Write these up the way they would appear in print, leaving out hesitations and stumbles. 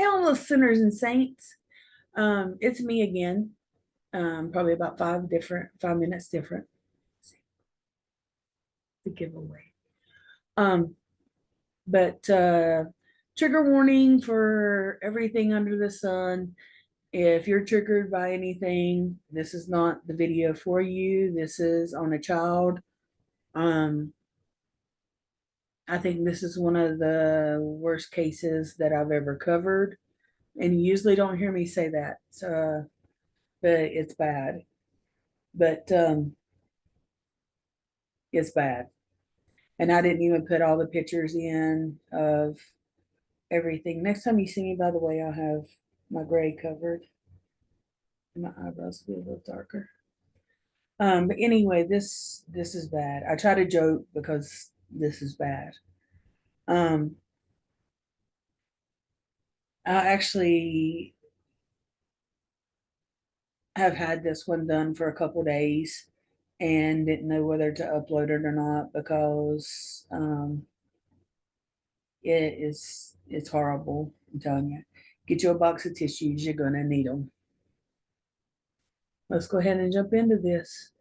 Hey, all those sinners and saints. It's me again. Probably about 5 minutes different. The giveaway. Um, but trigger warning for everything under the sun. If you're triggered by anything, this is not the video for you. This is on a child. Um, I think this is one of the worst cases that I've ever covered. And you usually don't hear me say that. But it's bad. But it's bad. And I didn't even put all the pictures in of everything. Next time you see me, by the way, I'll have my gray covered and my eyebrows will be a little darker. But anyway, this is bad. I try to joke because this is bad. Um, I actually have had this one done for a couple days and didn't know whether to upload it or not because it's horrible. I'm telling you. Get you a box of tissues. You're gonna need them. Let's go ahead and jump into this.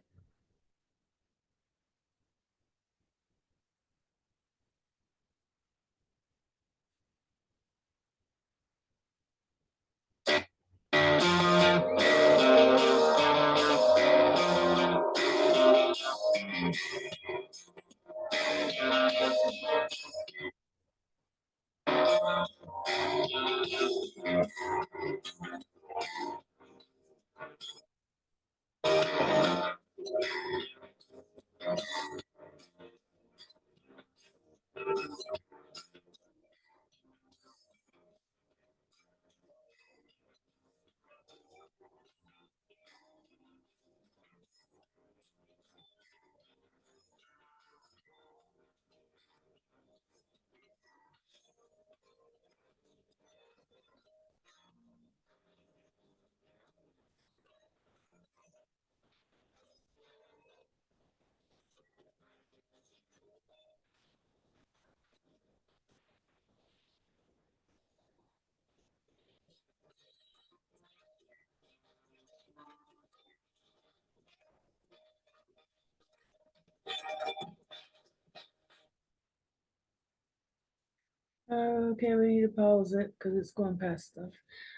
Okay, we need to pause it because it's going past stuff.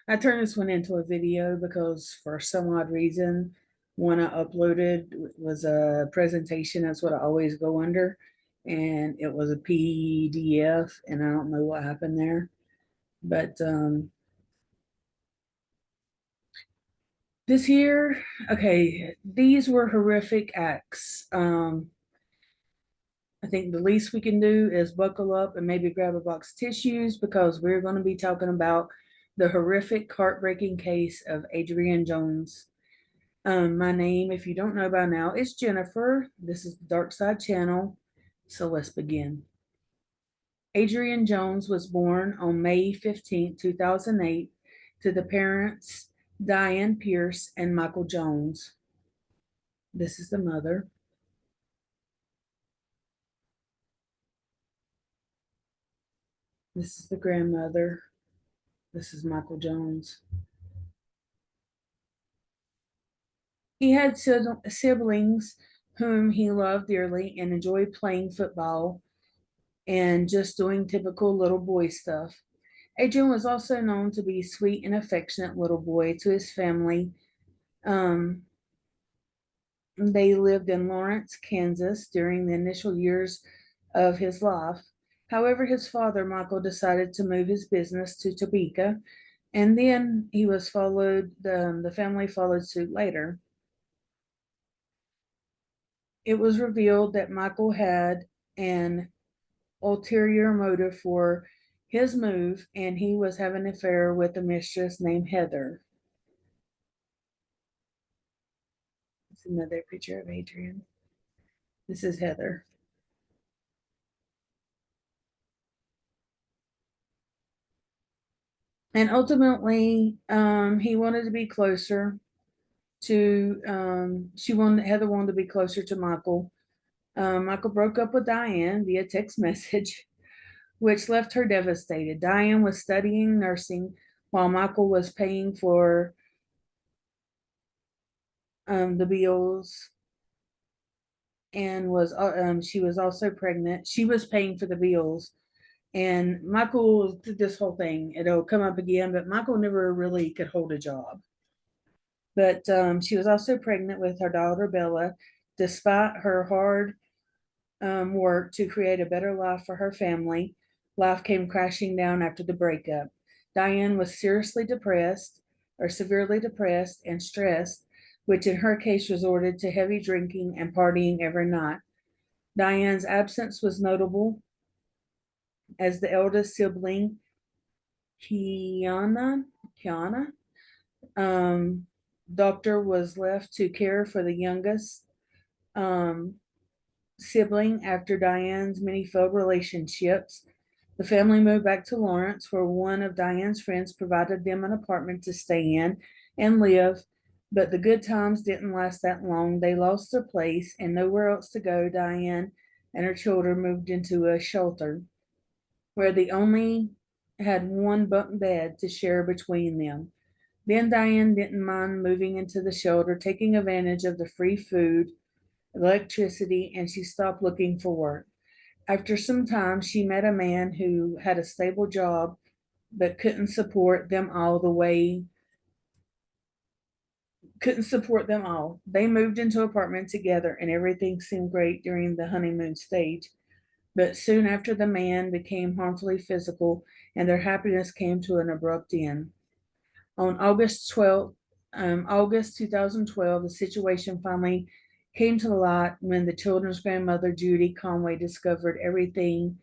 I turned this one into a video because for some odd reason, one I uploaded was a presentation. That's what I always go under. And it was a PDF, and I don't know what happened there. But this here, okay, these were horrific acts. I think the least we can do is buckle up and maybe grab a box of tissues because we're going to be talking about the horrific, heartbreaking case of Adrian Jones. My name, if you don't know by now, is Jennifer. This is the Dark Side Channel. So let's begin. Adrian Jones was born on May 15, 2008, to the parents Diane Pierce and Michael Jones. This is the mother. This is the grandmother. This is Michael Jones. He had siblings whom he loved dearly and enjoyed playing football and just doing typical little boy stuff. Adrian was also known to be a sweet and affectionate little boy to his family. Um, they lived in Lawrence, Kansas during the initial years of his life. However, his father, Michael, decided to move his business to Topeka, and then the family followed suit later. It was revealed that Michael had an ulterior motive for his move, and he was having an affair with a mistress named Heather. It's another picture of Adrian. This is Heather. And ultimately, he wanted to be closer Heather wanted to be closer to Michael. Michael broke up with Diane via text message, which left her devastated. Diane was studying nursing while Michael was paying for the bills and was she was also pregnant. She was paying for the bills, and Michael did this whole thing. It'll come up again, but Michael never really could hold a job. But she was also pregnant with her daughter Bella, despite her hard work to create a better life for her family. Life came crashing down after the breakup. Diane was seriously depressed or severely depressed and stressed, which in her case resorted to heavy drinking and partying every night. Diane's absence was notable as the eldest sibling, Kiana, Kiana, um, doctor was left to care for the youngest um, sibling after Diane's many failed relationships. The family moved back to Lawrence, where one of Diane's friends provided them an apartment to stay in and live. But the good times didn't last that long. They lost their place and nowhere else to go. Diane and her children moved into a shelter where they only had one bunk bed to share between them. Then Diane didn't mind moving into the shelter, taking advantage of the free food, electricity, and she stopped looking for work. After some time, she met a man who had a stable job but couldn't support them all. They moved into an apartment together and everything seemed great during the honeymoon stage. But soon after, the man became harmfully physical and their happiness came to an abrupt end. On August 2012, the situation finally came to light when the children's grandmother, Judy Conway, discovered everything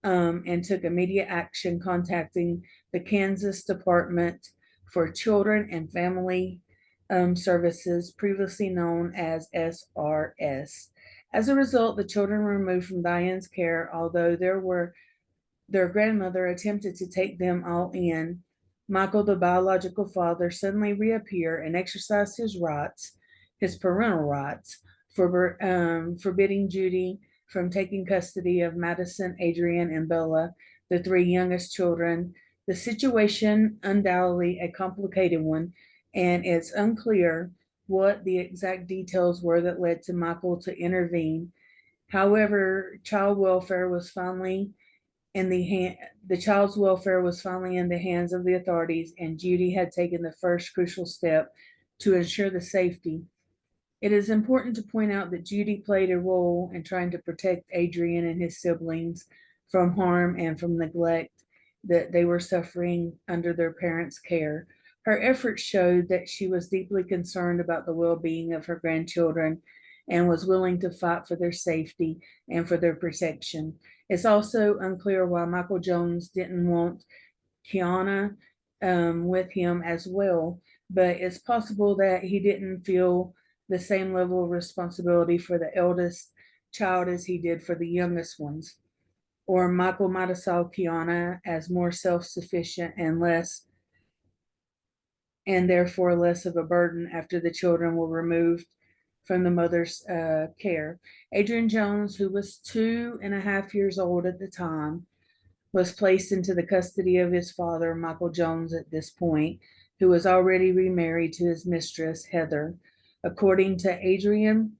and took immediate action, contacting the Kansas Department for Children and Family Services, previously known as SRS. As a result, the children were removed from Diane's care, although their grandmother attempted to take them all in. Michael, the biological father, suddenly reappeared and exercised his parental rights, forbidding Judy from taking custody of Madison, Adrian, and Bella, the three youngest children. The situation, undoubtedly a complicated one, and it's unclear what the exact details were that led to Michael to intervene. However, in the hand, the child's welfare was finally in the hands of the authorities, and Judy had taken the first crucial step to ensure the safety. It is important to point out that Judy played a role in trying to protect Adrian and his siblings from harm and from neglect that they were suffering under their parents' care. Her efforts showed that she was deeply concerned about the well being of her grandchildren and was willing to fight for their safety and for their protection. It's also unclear why Michael Jones didn't want Kiana with him as well, but it's possible that he didn't feel the same level of responsibility for the eldest child as he did for the youngest ones. Or Michael might have saw Kiana as more self sufficient and therefore less of a burden after the children were removed from the mother's care. Adrian Jones, who was 2.5 years old at the time, was placed into the custody of his father, Michael Jones, at this point, who was already remarried to his mistress, Heather. According to Adrian,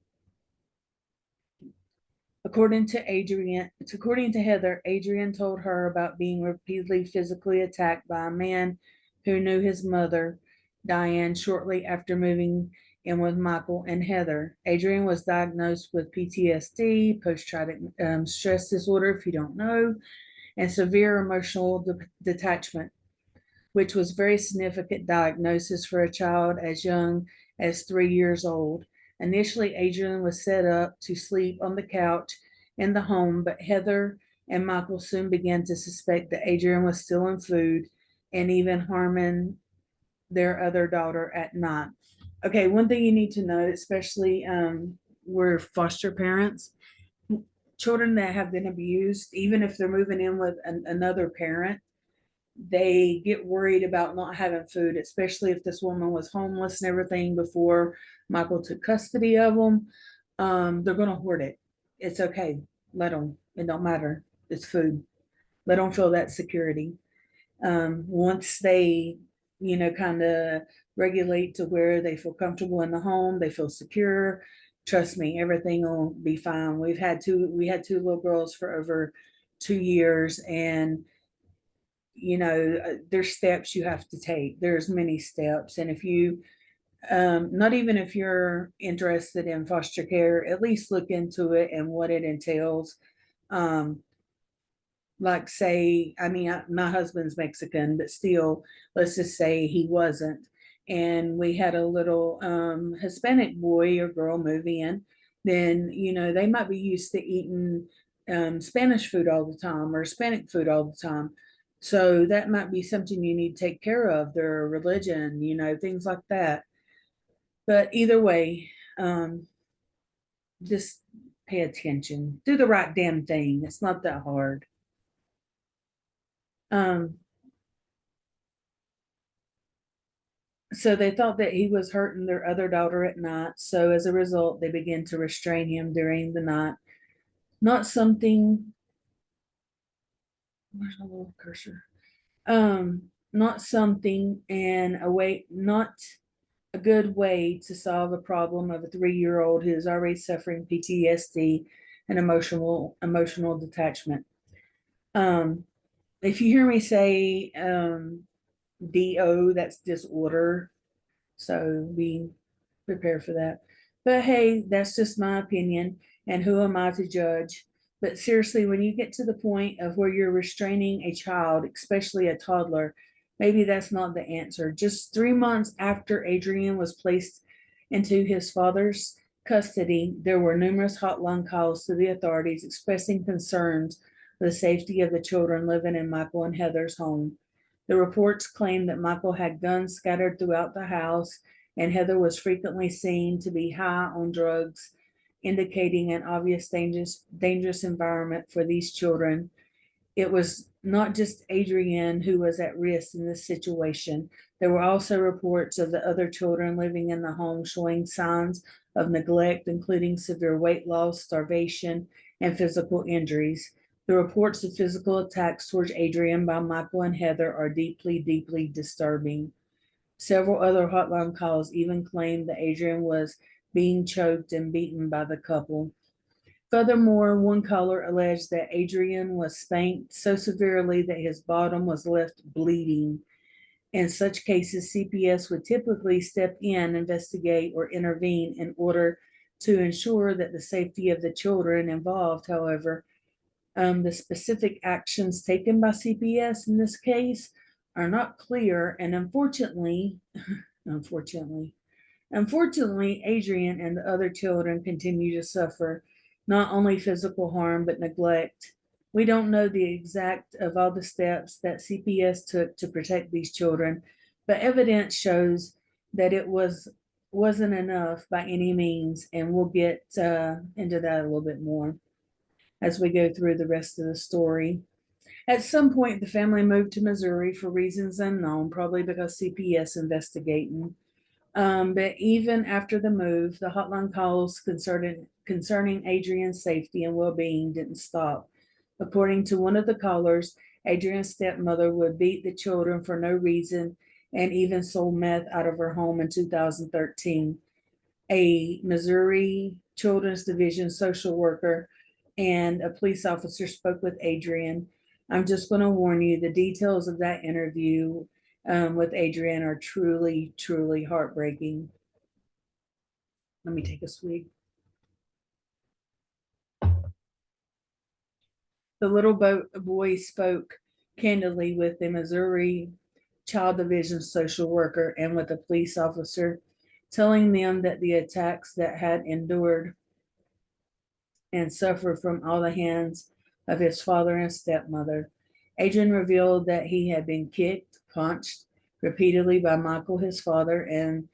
according to Heather, Adrian told her about being repeatedly physically attacked by a man who knew his mother, Diane, shortly after moving in with Michael and Heather. Adrian was diagnosed with PTSD, post-traumatic stress disorder, if you don't know, and severe emotional detachment, which was a very significant diagnosis for a child as young as 3 years old. Initially, Adrian was set up to sleep on the couch in the home, but Heather and Michael soon began to suspect that Adrian was stealing food and even harming their other daughter at night. Okay, one thing you need to know, especially we're foster parents, children that have been abused, even if they're moving in with another parent, they get worried about not having food, especially if this woman was homeless and everything before Michael took custody of them. They're going to hoard it. It's okay. Let them. It don't matter. It's food. Let them feel that security. Once they, kind of regulate to where they feel comfortable in the home, they feel secure. Trust me, everything will be fine. We had two little girls for over 2 years, and there's steps you have to take. There's many steps, and if you not even if you're interested in foster care, at least look into it and what it entails. Um, like say, I mean, my husband's Mexican, but still, let's just say he wasn't. And we had a little Hispanic boy or girl move in, then, they might be used to eating Spanish food all the time or Hispanic food all the time. So that might be something you need to take care of, their religion, things like that. But either way, just pay attention, do the right damn thing. It's not that hard. Um, So they thought that he was hurting their other daughter at night. So as a result, they began to restrain him during the night. Not something, where's my little cursor? Not something and a way, not a good way to solve a problem of a 3-year old who is already suffering PTSD and emotional detachment. Um, if you hear me say DO, that's disorder. So be prepared for that. But hey, that's just my opinion, and who am I to judge? But seriously, when you get to the point of where you're restraining a child, especially a toddler, maybe that's not the answer. Just 3 months after Adrian was placed into his father's custody, there were numerous hotline calls to the authorities expressing concerns for the safety of the children living in Michael and Heather's home. The reports claimed that Michael had guns scattered throughout the house, and Heather was frequently seen to be high on drugs, indicating an obvious dangerous environment for these children. It was not just Adrienne who was at risk in this situation. There were also reports of the other children living in the home showing signs of neglect, including severe weight loss, starvation, and physical injuries. The reports of physical attacks towards Adrienne by Michael and Heather are deeply, deeply disturbing. Several other hotline calls even claimed that Adrian was being choked and beaten by the couple. Furthermore, one caller alleged that Adrian was spanked so severely that his bottom was left bleeding. In such cases, CPS would typically step in, investigate, or intervene in order to ensure that the safety of the children involved. However, the specific actions taken by CPS in this case are not clear, and unfortunately, unfortunately, Adrian and the other children continue to suffer not only physical harm but neglect. We don't know the exact of all the steps that CPS took to protect these children, but evidence shows that wasn't enough by any means, and we'll get into that a little bit more as we go through the rest of the story. At some point, the family moved to Missouri for reasons unknown, probably because CPS investigating. But even after the move, the hotline calls concerning Adrian's safety and well-being didn't stop. According to one of the callers, Adrian's stepmother would beat the children for no reason and even sold meth out of her home in 2013. A Missouri Children's Division social worker and a police officer spoke with Adrian. I'm just going to warn you, the details of that interview with Adrian are truly, truly heartbreaking. Let me take a swig. The little boy spoke candidly with the Missouri Child Division social worker and with a police officer, telling them that the attacks that had endured and suffered from all the hands of his father and stepmother. Adrian revealed that he had been kicked, punched repeatedly by Michael, his father, and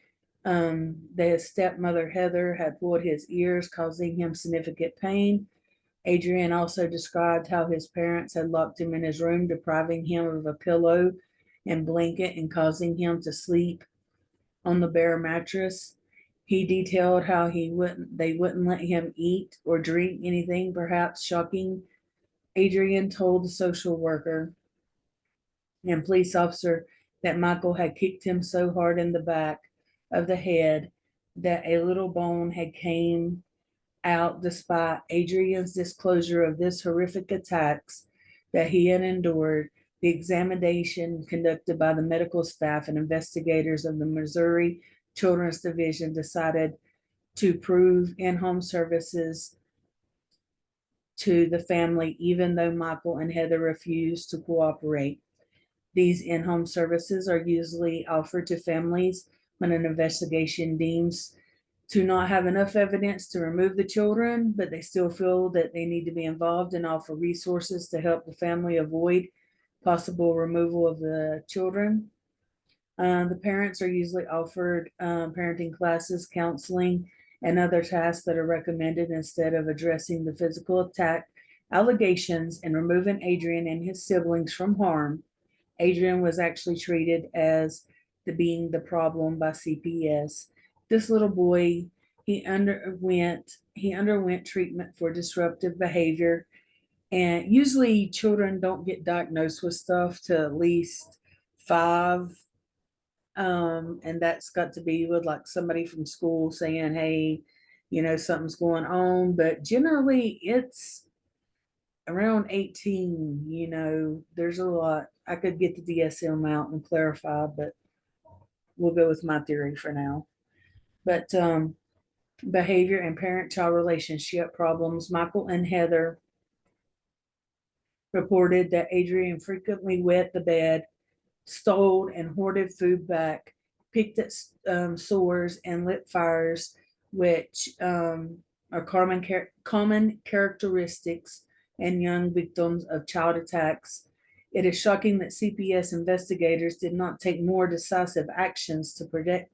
that his stepmother, Heather, had pulled his ears, causing him significant pain. Adrian also described how his parents had locked him in his room, depriving him of a pillow and blanket and causing him to sleep on the bare mattress. He detailed how they wouldn't let him eat or drink anything, perhaps shocking. Adrian told the social worker, and police officer that Michael had kicked him so hard in the back of the head that a little bone had came out despite Adrian's disclosure of this horrific attacks that he had endured. The examination conducted by the medical staff and investigators of the Missouri Children's Division decided to prove in-home services to the family, even though Michael and Heather refused to cooperate. These in-home services are usually offered to families when an investigation deems to not have enough evidence to remove the children, but they still feel that they need to be involved and offer resources to help the family avoid possible removal of the children. The parents are usually offered parenting classes, counseling, and other tasks that are recommended instead of addressing the physical attack allegations and removing Adrian and his siblings from harm. Adrian was actually treated as being the problem by CPS. This little boy, he underwent treatment for disruptive behavior, and usually children don't get diagnosed with stuff to at least 5. And that's got to be with like somebody from school saying, hey, something's going on. But generally, it's around 18. There's a lot. I could get the DSM out and clarify, but we'll go with my theory for now. But behavior and parent child relationship problems. Michael and Heather reported that Adrian frequently wet the bed, stole and hoarded food back, picked at sores, and lit fires, which are common characteristics in young victims of child attacks. It is shocking that CPS investigators did not take more decisive actions to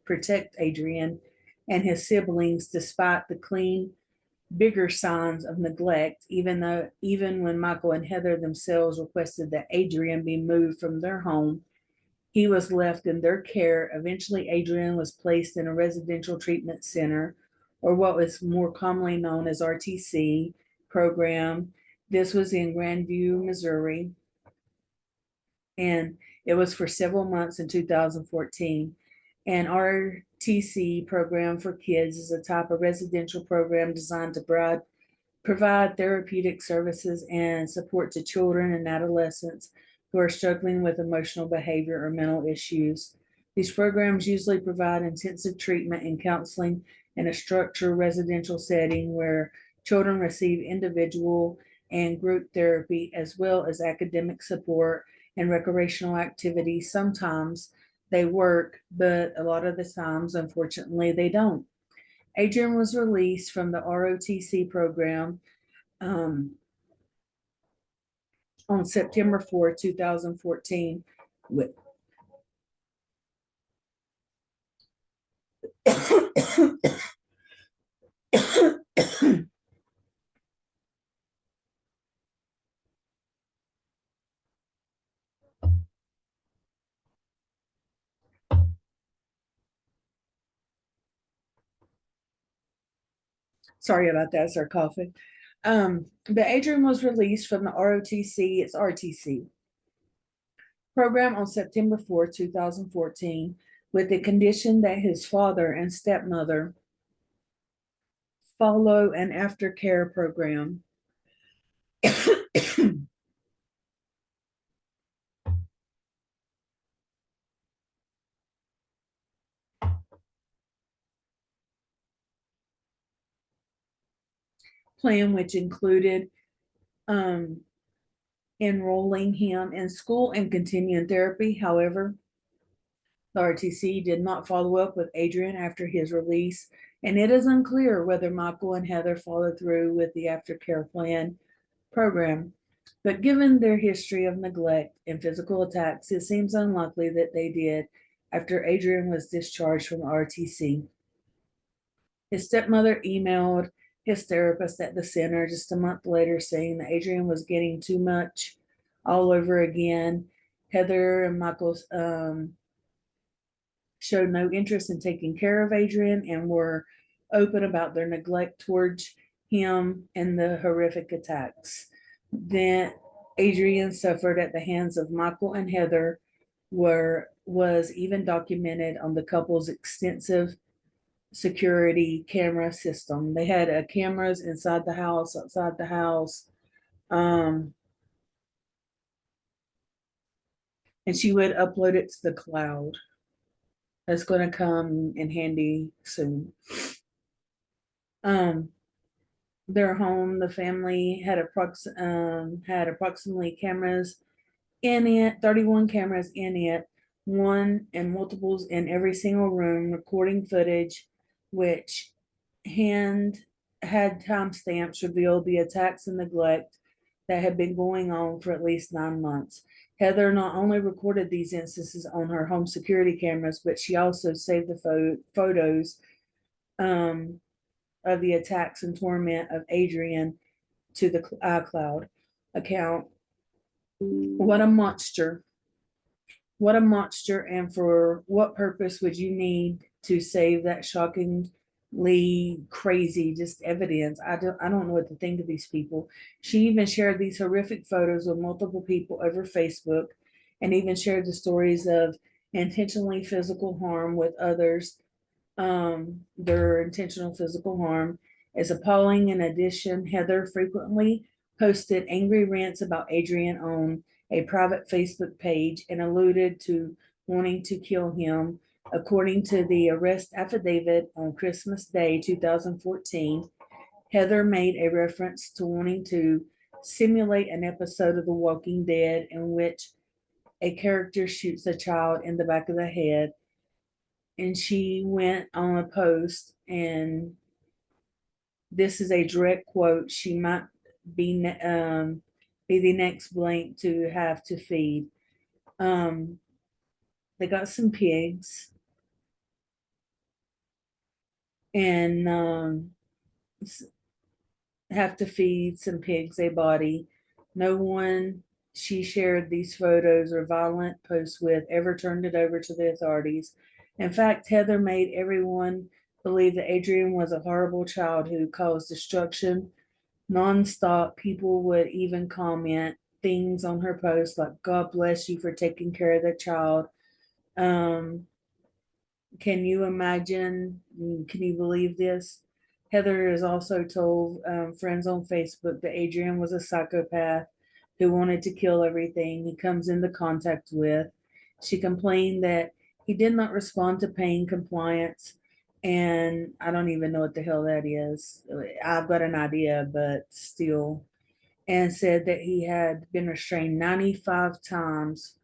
protect Adrian and his siblings, despite the clean, bigger signs of neglect, even when Michael and Heather themselves requested that Adrian be moved from their home, he was left in their care. Eventually, Adrian was placed in a residential treatment center, or what was more commonly known as RTC program. This was in Grandview, Missouri, and it was for several months in 2014. An RTC program for kids is a type of residential program designed to provide therapeutic services and support to children and adolescents who are struggling with emotional behavior or mental issues. These programs usually provide intensive treatment and counseling in a structured residential setting where children receive individual and group therapy as well as academic support and recreational activities. Sometimes they work, but a lot of the times, unfortunately, they don't. Adrian was released from the ROTC program um, on September 4th, 2014. With Sorry about that, sir, coughing. But Adrian was released from the ROTC program on September 4th, 2014, with the condition that his father and stepmother follow an aftercare program. Plan which included um, enrolling him in school and continuing therapy. However, the RTC did not follow up with Adrian after his release, and it is unclear whether Michael and Heather followed through with the aftercare plan program. But given their history of neglect and physical attacks, it seems unlikely that they did after Adrian was discharged from the RTC. His stepmother emailed his therapist at the center just a month later saying that Adrian was getting too much all over again. Heather and Michael showed no interest in taking care of Adrian and were open about their neglect towards him and the horrific attacks. Then Adrian suffered at the hands of Michael and Heather was even documented on the couple's extensive security camera system. They had cameras inside the house, outside the house, um, and she would upload it to the cloud. That's going to come in handy soon. Um, their home, the family had approximately cameras in it, 31 cameras in it, one and multiples in every single room, recording footage, which hand had timestamps revealed the attacks and neglect that had been going on for at least 9 months. Heather not only recorded these instances on her home security cameras, but she also saved the photos um, of the attacks and torment of Adrian to the iCloud account. What a monster. What a monster. And for what purpose would you need to save that shockingly crazy just evidence? I don't know what to think of these people. She even shared these horrific photos with multiple people over Facebook and even shared the stories of intentionally physical harm with others. Their intentional physical harm is appalling. In addition, Heather frequently posted angry rants about Adrian on a private Facebook page and alluded to wanting to kill him. According to the arrest affidavit on Christmas Day 2014, Heather made a reference to wanting to simulate an episode of The Walking Dead in which a character shoots a child in the back of the head. And she went on a post, and this is a direct quote. She might be the next blank to have to feed. Um, they got some pigs, and have to feed some pigs a body. No one she shared these photos or violent posts with ever turned it over to the authorities. In fact, Heather made everyone believe that Adrian was a horrible child who caused destruction nonstop. People would even comment things on her post like, God bless you for taking care of the child. Um, can you imagine? Can you believe this? Heather has also told friends on Facebook that Adrian was a psychopath who wanted to kill everything he comes into contact with. She complained that he did not respond to paying compliance, and I don't even know what the hell that is. I've got an idea, but still. And said that he had been restrained 95 times.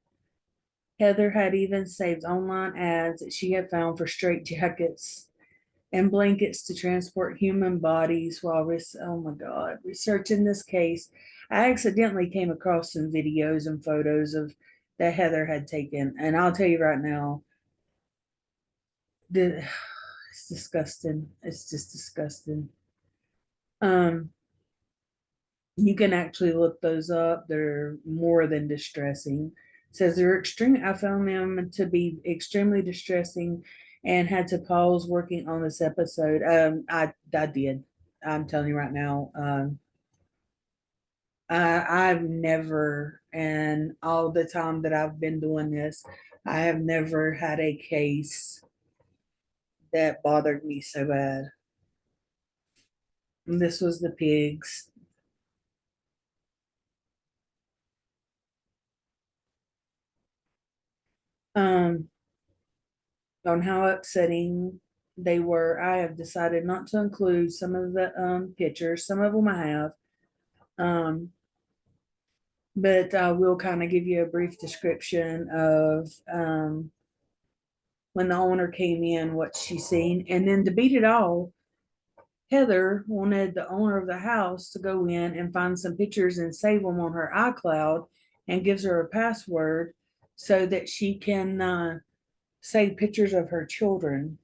Heather had even saved online ads that she had found for straitjackets and blankets to transport human bodies while oh my God, researching this case. I accidentally came across some videos and photos of that Heather had taken, and I'll tell you right now, the, it's disgusting. It's just disgusting. Um, you can actually look those up. They're more than distressing. It says they're extreme. I found them to be extremely distressing, and had to pause working on this episode. I did. I'm telling you right now. I've never, and all the time that I've been doing this, I have never had a case that bothered me so bad. And this was the pigs. Um, on how upsetting they were, I have decided not to include some of the pictures. Some of them I have, um, but I will kind of give you a brief description of when the owner came in, what she seen, and then to beat it all, Heather wanted the owner of the house to go in and find some pictures and save them on her iCloud, and gives her a password so that she can save pictures of her children.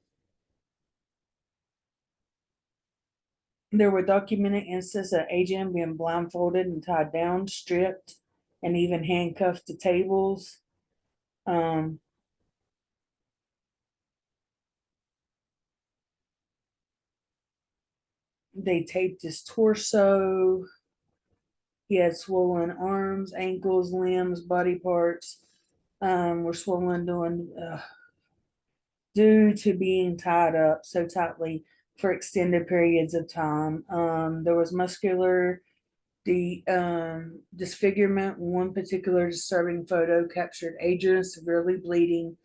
There were documented instances of Adrian being blindfolded and tied down, stripped, and even handcuffed to tables. Um, they taped his torso. He had swollen arms, ankles, limbs, body parts were swollen due to being tied up so tightly for extended periods of time. There was muscular disfigurement. One particular disturbing photo captured Adrian severely bleeding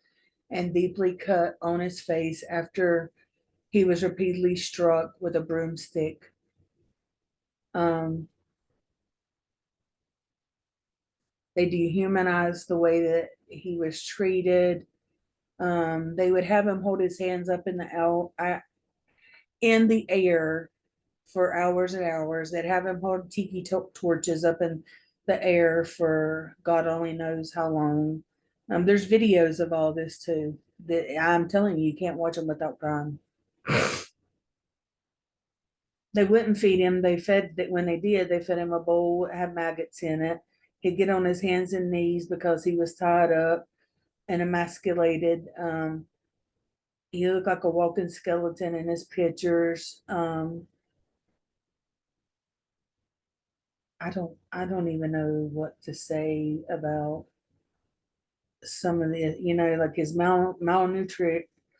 and deeply cut on his face after he was repeatedly struck with a broomstick. Um, they dehumanized the way that he was treated. They would have him hold his hands up in the air for hours and hours. They'd have him hold tiki torches up in the air for God only knows how long. There's videos of all this too. That I'm telling you, you can't watch them without crying. They wouldn't feed him. They fed that when they did, they fed him a bowl that had maggots in it. He'd get on his hands and knees because he was tied up and emasculated. He looked like a walking skeleton in his pictures. I don't even know what to say about some of the, like his malnutrition,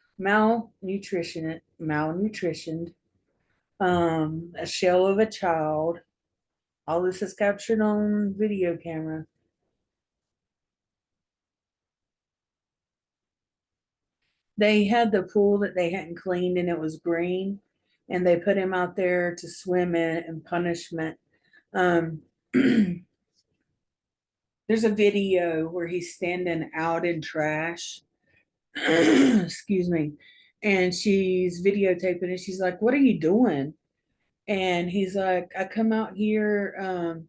a shell of a child. All this is captured on video camera. They had the pool that they hadn't cleaned and it was green, and they put him out there to swim in punishment. Um, there's a video where he's standing out in trash. Excuse me. And she's videotaping it. She's like, "What are you doing?" And he's like, "I come out here."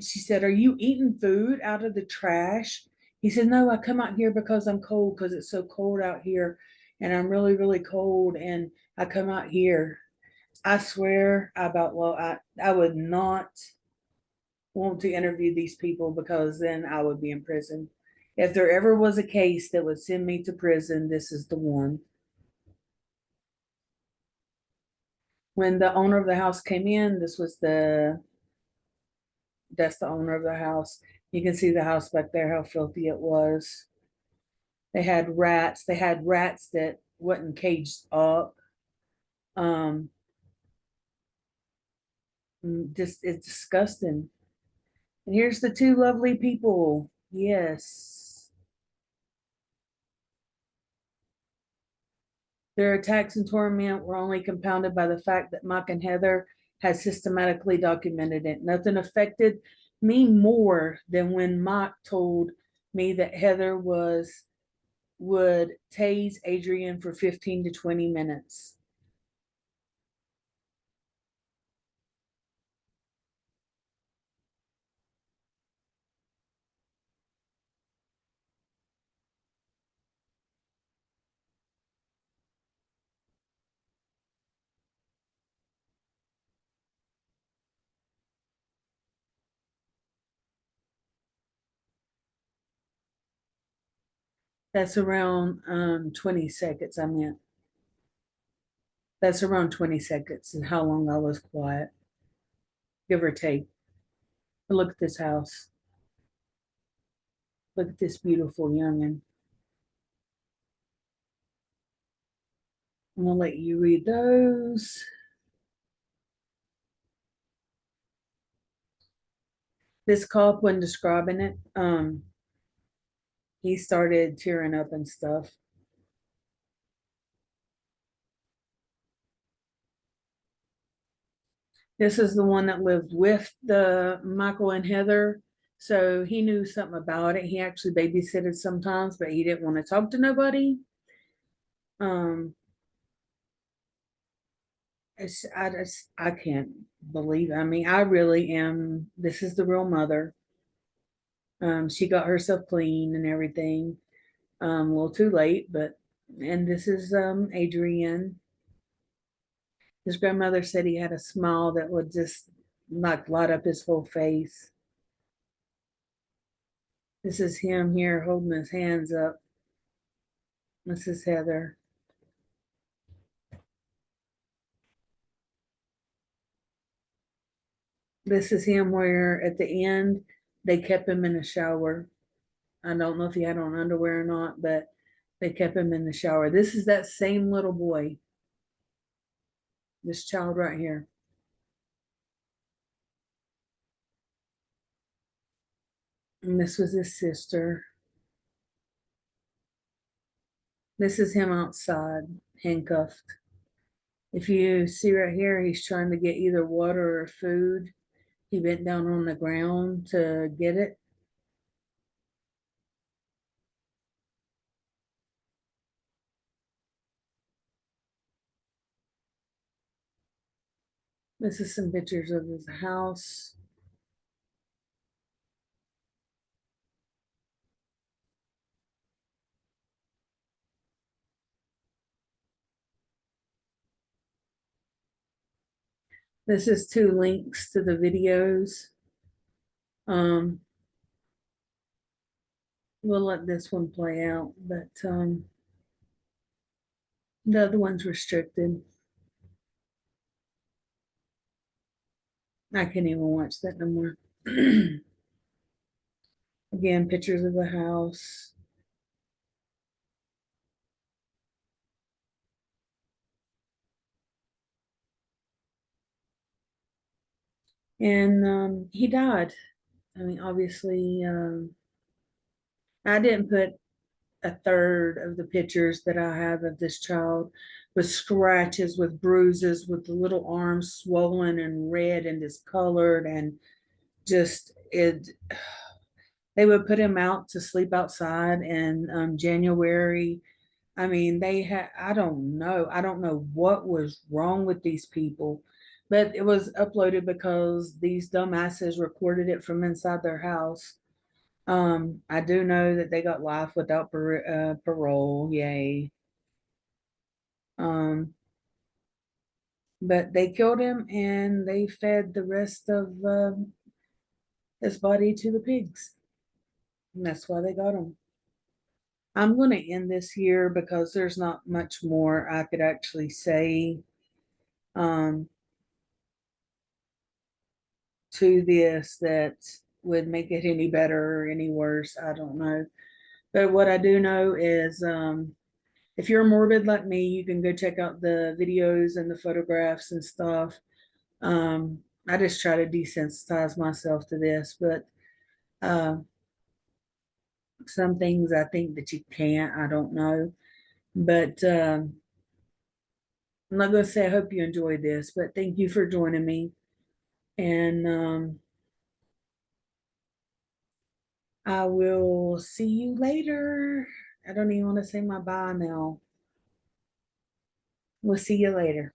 She said, "Are you eating food out of the trash?" He said, "No, I come out here because I'm cold because it's so cold out here and I'm really, really cold. And I come out here." I swear I would not want to interview these people because then I would be in prison. If there ever was a case that would send me to prison, this is the one. When the owner of the house came in, that's the owner of the house. You can see the house back there, how filthy it was. They had rats. They had rats that wasn't caged up. Um, just it's disgusting. And here's the two lovely people. Yes. Their attacks and torment were only compounded by the fact that Mike and Heather had systematically documented it. Nothing affected me more than when Mike told me that Heather would tase Adrian for 15 to 20 minutes. That's around 20 seconds. I meant that's around 20 seconds and how long I was quiet, give or take. But look at this house. Look at this beautiful youngin. I'm gonna let you read those. This cop, when describing it, he started tearing up and stuff. This is the one that lived with the Michael and Heather. So he knew something about it. He actually babysitted sometimes, but he didn't want to talk to nobody. Um, I can't believe it. I mean, I really am. This is the real mother. She got herself clean and everything. A little too late, but and this is Adrian. His grandmother said he had a smile that would just like light up his whole face. This is him here holding his hands up. This is Heather. This is him where at the end they kept him in the shower. I don't know if he had on underwear or not, but they kept him in the shower. This is that same little boy, this child right here. And this was his sister. This is him outside, handcuffed. If you see right here, he's trying to get either water or food. He bent down on the ground to get it. This is some pictures of his house. This is two links to the videos. Um, we'll let this one play out, but the other one's restricted. I can't even watch that no more. Again, pictures of the house. And he died. I mean, obviously, I didn't put a third of the pictures that I have of this child with scratches, with bruises, with the little arms swollen and red and discolored, and just it. They would put him out to sleep outside in January. I mean, they had, I don't know. I don't know what was wrong with these people, but it was uploaded because these dumbasses recorded it from inside their house. I do know that they got life without parole. Yay. Um, but they killed him and they fed the rest of his body to the pigs. And that's why they got him. I'm going to end this here because there's not much more I could actually say um, to this that would make it any better or any worse. I don't know. But what I do know is if you're morbid like me, you can go check out the videos and the photographs and stuff. Um, I just try to desensitize myself to this, but uh, some things I think that you can't. I don't know. But I'm not going to say I hope you enjoyed this, but thank you for joining me. And I will see you later. I don't even want to say my bye now. We'll see you later.